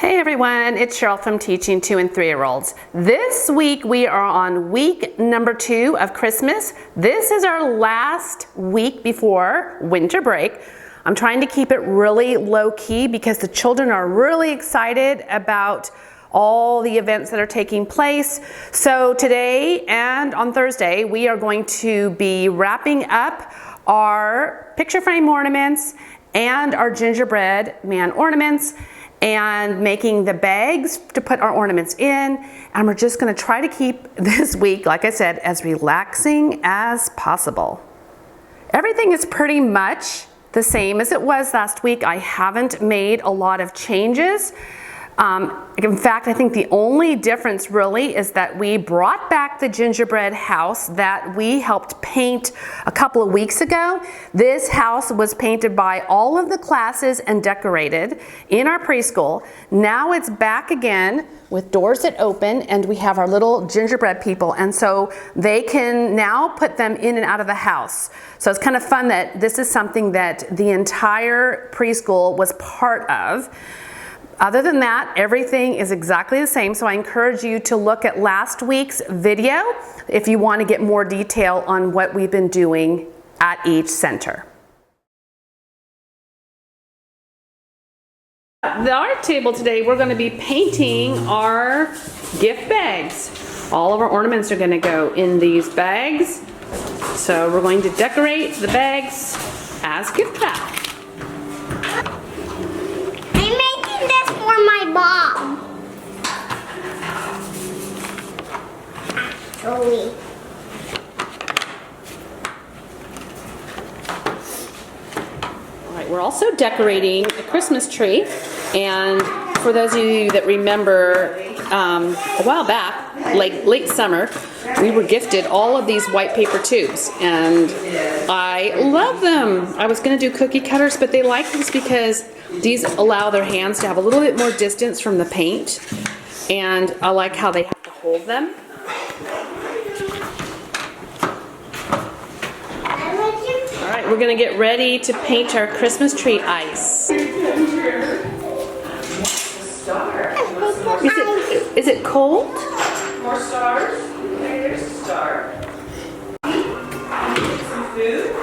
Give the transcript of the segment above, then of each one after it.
Hey everyone, it's Cheryl from Teaching 2 and 3-year-olds. This week we are on week number 2 of Christmas. This is our last week before winter break. I'm trying to keep it really low key because the children are really excited about all the events that are taking place. So today and on Thursday we are going to be wrapping up our picture frame ornaments and our gingerbread man ornaments, and making the bags to put our ornaments in. And we're just gonna try to keep this week, like I said, as relaxing as possible. Everything is pretty much the same as it was last week. I haven't made a lot of changes. In fact, I think the only difference really is that we brought back the gingerbread house that we helped paint a couple of weeks ago. This house was painted by all of the classes and decorated in our preschool. Now it's back again with doors that open, and we have our little gingerbread people, and so they can now put them in and out of the house. So it's kind of fun that this is something that the entire preschool was part of. Other than that, everything is exactly the same, so I encourage you to look at last week's video if you want to get more detail on what we've been doing at each center. At the art table today, we're going to be painting our gift bags. All of our ornaments are going to go in these bags, so we're going to decorate the bags as gift bags. My mom. Actually. All right, we're also decorating a Christmas tree, and for those of you that remember a while back, like late summer, we were gifted all of these white paper tubes, and I love them. I was going to do cookie cutters, but they like this because these allow their hands to have a little bit more distance from the paint, and I like how they have to hold them. All right, we're going to get ready to paint our Christmas tree ice. Is it cold? More stars. There's a star. Some food.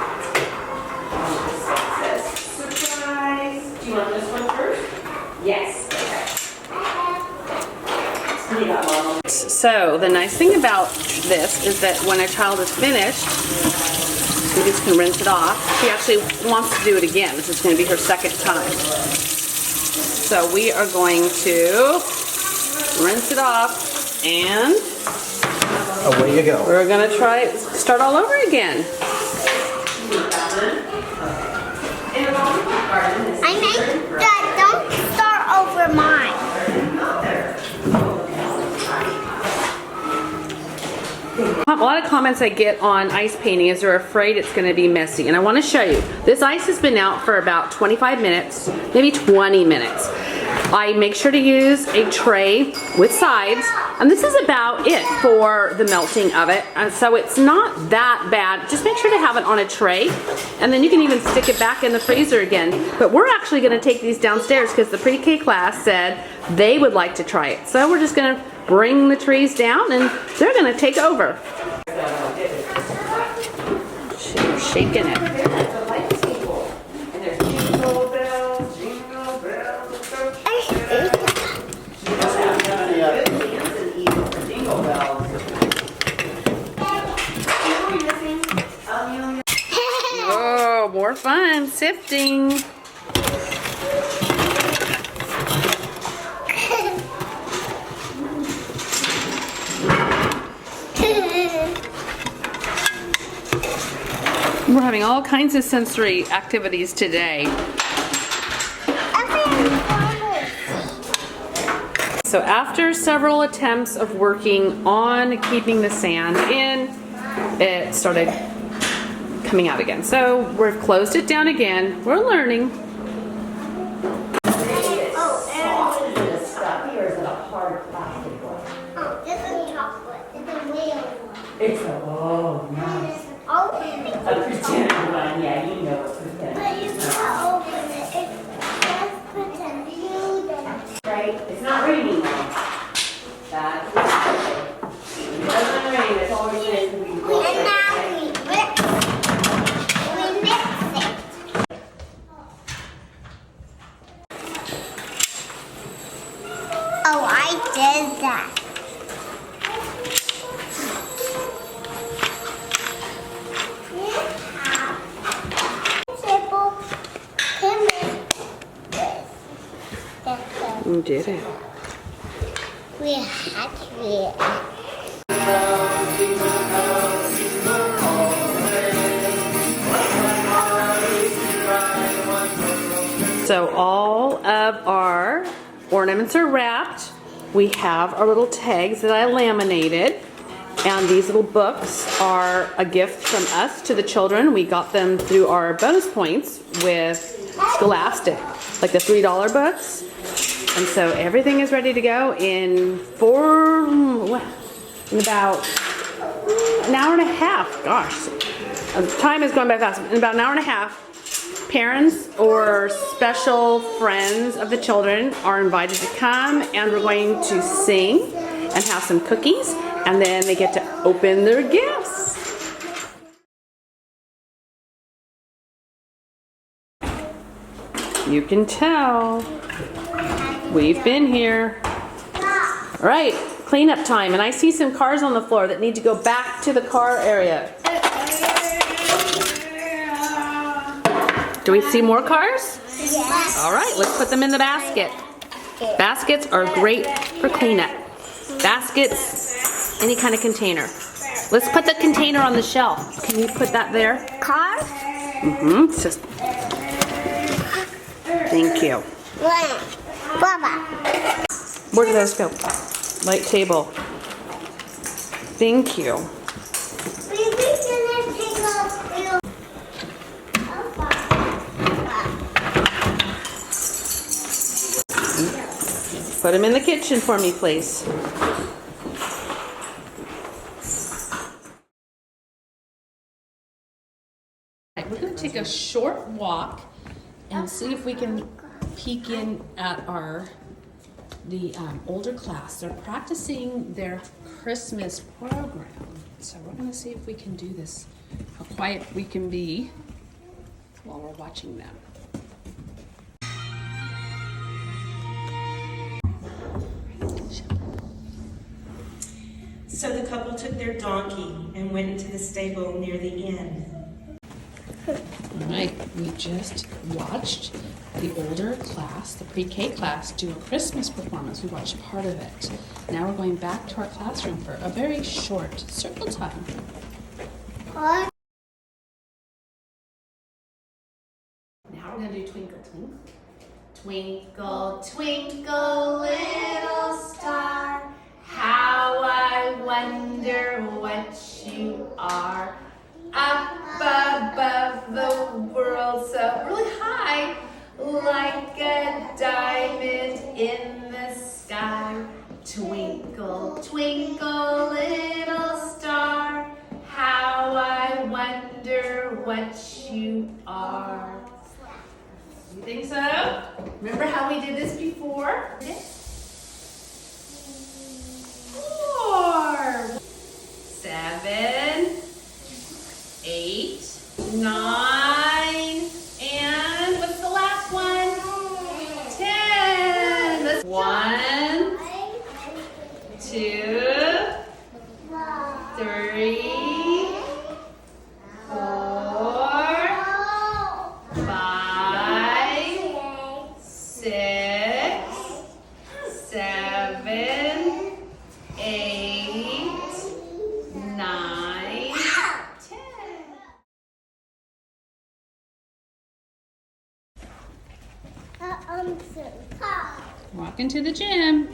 Surprise. Do you want this one first? Yes. Okay. So the nice thing about this is that when a child is finished, we just can rinse it off. She actually wants to do it again. This is going to be her second time. So we are going to rinse it off, and away you go. We're going to start all over again. I make that. Don't start over mine. A lot of comments I get on ice painting is they're afraid it's going to be messy, and I want to show you. This ice has been out for about 25 minutes, maybe 20 minutes. I make sure to use a tray with sides, and this is about it for the melting of it, and so it's not that bad. Just make sure to have it on a tray, and then you can even stick it back in the freezer again. But we're actually going to take these downstairs because the pre-K class said they would like to try it. So we're just going to bring the trees down, and they're going to take over. We're shaking it. Oh, more fun sifting. We're having all kinds of sensory activities today. So after several attempts of working on keeping the sand in, it started coming out again. So we've closed it down again. We're learning. It's a, oh, nice. A pretend one, yeah, you know it's pretend. But you can't open it. It's just pretend. You did. Right? You did it. We had to. So all of our ornaments are wrapped. We have our little tags that I laminated. And these little books are a gift from us to the children. We got them through our bonus points with Scholastic, like the $3 books. And so everything is ready to go in about an hour and a half. Gosh, time is going by fast. In about an hour and a half, parents or special friends of the children are invited to come, and we're going to sing and have some cookies, and then they get to open their gifts. You can tell we've been here. All right, cleanup time, and I see some cars on the floor that need to go back to the car area. Do we see more cars? Yes. All right, let's put them in the basket. Baskets are great for cleanup. Baskets, any kind of container. Let's put the container on the shelf. Can you put that there? Car? Mm-hmm. Just... Thank you. Baba. Where did those go? Light table. Thank you. Put them in the kitchen for me, please. We're going to take a short walk and see if we can peek in at the older class. They're practicing their Christmas program. So we're going to see if we can do this, how quiet we can be while we're watching them. So the couple took their donkey and went into the stable near the inn. All right, we just watched the older class, the pre-K class, do a Christmas performance. We watched part of it. Now we're going back to our classroom for a very short circle time. Car? Now we're going to do Twinkle Twinkle. Twinkle, twinkle, little star, how I wonder what you are. Up above the world, so really high, like a diamond in the sky. Twinkle, twinkle, little star, how I wonder what you are. You think so? Remember how we did this before? 4, 7, 8, 9, and what's the last one? 10. Let's 1, 2, 3, 4, 5, 6, 7, 8, 9, 10. Walk into the gym.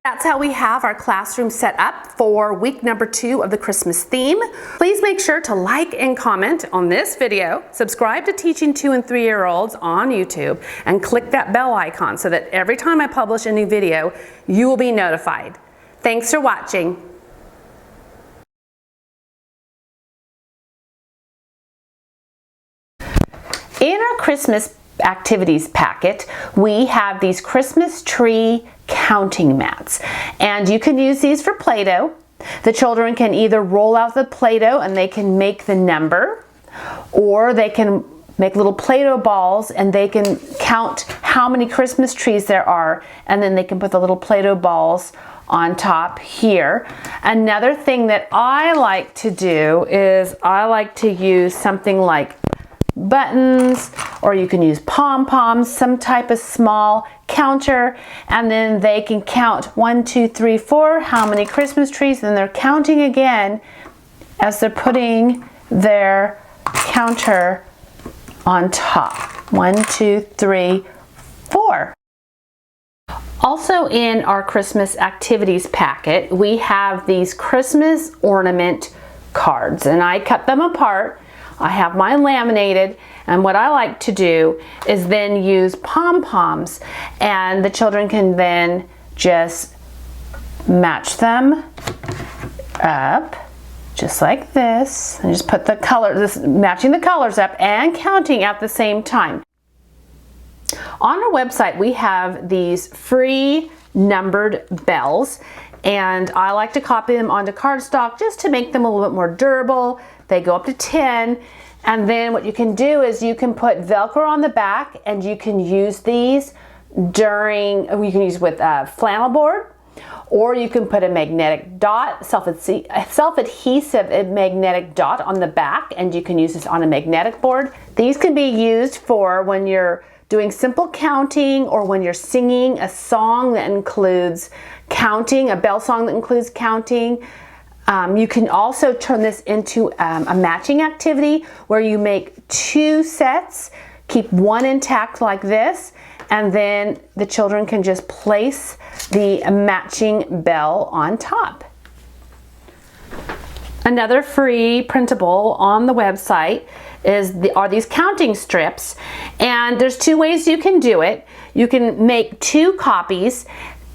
That's how we have our classroom set up for week number 2 of the Christmas theme. Please make sure to like and comment on this video, subscribe to Teaching 2 and 3-year-olds on YouTube, and click that bell icon so that every time I publish a new video, you will be notified. Thanks for watching. Christmas activities packet, we have these Christmas tree counting mats. And you can use these for Play-Doh. The children can either roll out the Play-Doh and they can make the number, or they can make little Play-Doh balls and they can count how many Christmas trees there are, and then they can put the little Play-Doh balls on top here. Another thing that I like to do is I like to use something like buttons, or you can use pom-poms, some type of small counter, and then they can count 1, 2, 3, 4, how many Christmas trees, and they're counting again as they're putting their counter on top. 1, 2, 3, 4. Also in our Christmas activities packet, we have these Christmas ornament cards, and I cut them apart. I have mine laminated, and what I like to do is then use pom-poms, and the children can then just match them up just like this, and just put the colors, matching the colors up and counting at the same time. On our website, we have these free numbered bells, and I like to copy them onto cardstock just to make them a little bit more durable. They go up to 10, and then what you can do is you can put Velcro on the back, and you can use these you can use with a flannel board, or you can put a magnetic dot, self-adhesive magnetic dot on the back, and you can use this on a magnetic board. These can be used for when you're doing simple counting, or when you're singing a song that includes counting, a bell song that includes counting. You can also turn this into a matching activity where you make 2 sets, keep one intact like this, and then the children can just place the matching bell on top. Another free printable on the website are these counting strips, and there's 2 ways you can do it. You can make 2 copies,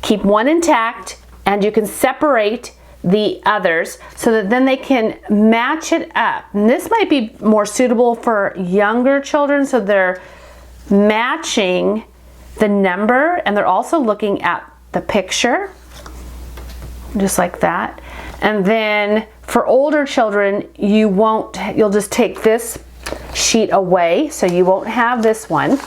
keep one intact, and you can separate the others so that then they can match it up. And this might be more suitable for younger children, so they're matching the number and they're also looking at the picture, just like that. And then for older children, you'll just take this sheet away, so you won't have this one,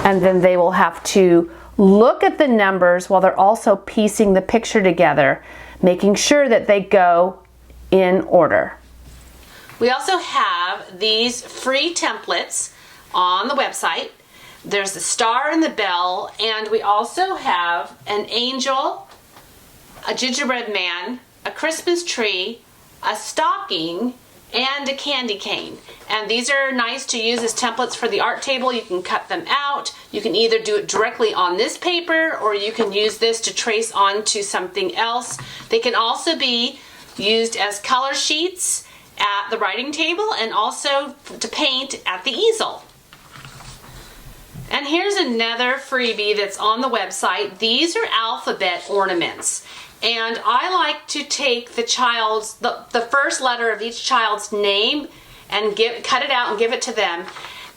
and then they will have to look at the numbers while they're also piecing the picture together, making sure that they go in order. We also have these free templates on the website. There's the star and the bell, and we also have an angel, a gingerbread man, a Christmas tree, a stocking, and a candy cane. And these are nice to use as templates for the art table. You can cut them out. You can either do it directly on this paper, or you can use this to trace onto something else. They can also be used as color sheets at the writing table, and also to paint at the easel. And here's another freebie that's on the website. These are alphabet ornaments. And I like to take the first letter of each child's name and cut it out and give it to them.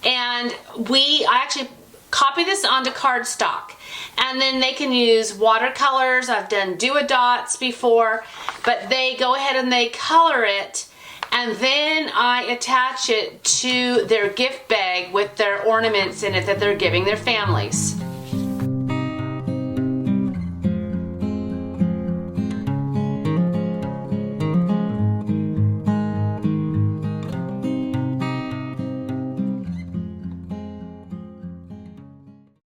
And I actually copy this onto cardstock. And then they can use watercolors. I've done do-a-dots before, but they go ahead and they color it, and then I attach it to their gift bag with their ornaments in it that they're giving their families.